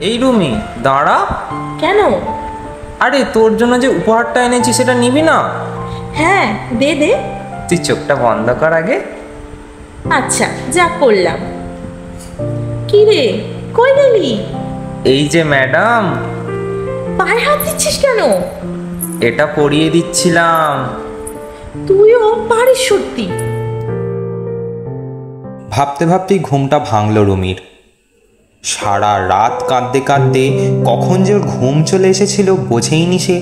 এই রুমি, দাঁড়া। কেন? আরে তোর জন্য যে উপহারটা এনেছি সেটা নিবি না? হ্যাঁ, দে দে। তুই চোখটা বন্ধ কর আগে। আচ্ছা, যা করলাম। কি রে, কই গেলি? এই যে ম্যাডাম। পায়ে হাত দিচ্ছিস কেন? এটা পরিয়ে দিচ্ছিলাম। তুইও পারিস সত্যি। ভাবতে ভাবতেই ঘুমটা ভাঙল রুমির। সারা রাত কাঁদতে কাঁদতে কখন যে ওর ঘুম চলে এসেছিল বোঝেইনি সে।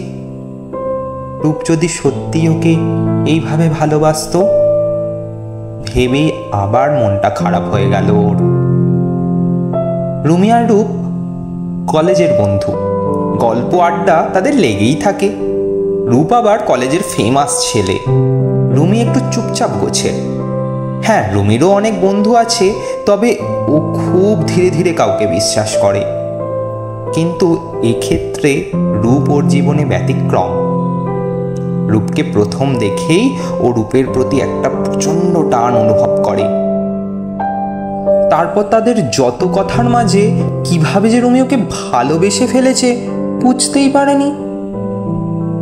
রূপ যদি সত্যি ওকে এইভাবে ভালোবাসতো, ভেবেই আবার মনটা খারাপ হয়ে গেল ওর। রুমি আর রূপ কলেজের বন্ধু, গল্প আড্ডা তাদের লেগেই থাকে। রূপ আবার কলেজের ফেমাস ছেলে, রুমি একটু চুপচাপ গোছে। হ্যাঁ, রুমিরও অনেক বন্ধু আছে, তবে ও খুব ধীরে ধীরে কাউকে বিশ্বাস করে। কিন্তু এক্ষেত্রে রূপ ওর জীবনে ব্যতিক্রম। রূপকে প্রথম দেখেই ও রূপের প্রতি একটা প্রচণ্ড টান অনুভব করে। তারপর তাদের যত কথার মাঝে কিভাবে যে রুমি ওকে ভালোবেসে ফেলেছে বুঝতেই পারেনি।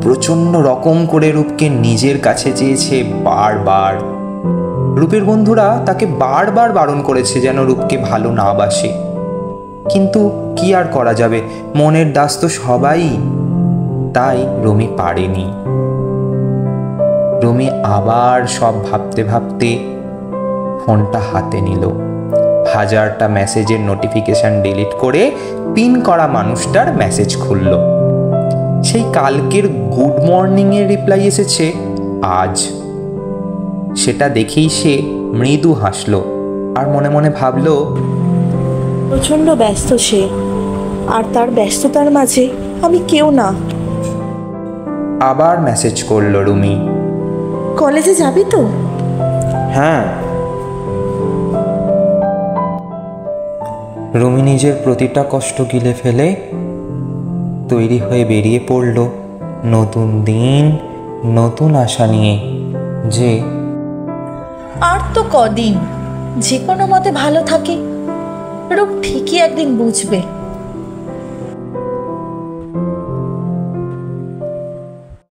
প্রচণ্ড রকম করে রূপকে নিজের কাছে চেয়েছে বারবার। রূপের বন্ধুরা তাকে বারবার বারণ করেছে যেন রূপকে ভালো না বাসে, কিন্তু কি আর করা যাবে, মনের দাস তো সবাই। তাই রুমি পারেনি। রুমি আবার সব ভাবতে ভাবতে ফোনটা হাতে নিল। হাজারটা মেসেজের নোটিফিকেশন ডিলিট করে পিন করা মানুষটার মেসেজ খুলল। সেই কালকের গুড মর্নিংয়ের রিপ্লাই এসেছে আজ। সেটা দেখেই সে মৃদু হাসল আর মনে মনে ভাবল, প্রচন্ড ব্যস্ত সে, আর তার ব্যস্ততার মাঝে আমি কেউ না। আবার মেসেজ করল রুমি, কলেজে যাবি তো? হ্যাঁ। রুমি নিজের প্রতিটা কষ্ট গিলে ফেলে তৈরি হয়ে বেরিয়ে পড়ল নতুন দিন, নতুন আশা নিয়ে যে আর তো কদিন, যে কোনো মতে ভালো থাকে। রূপ ঠিকই একদিন বুঝবে।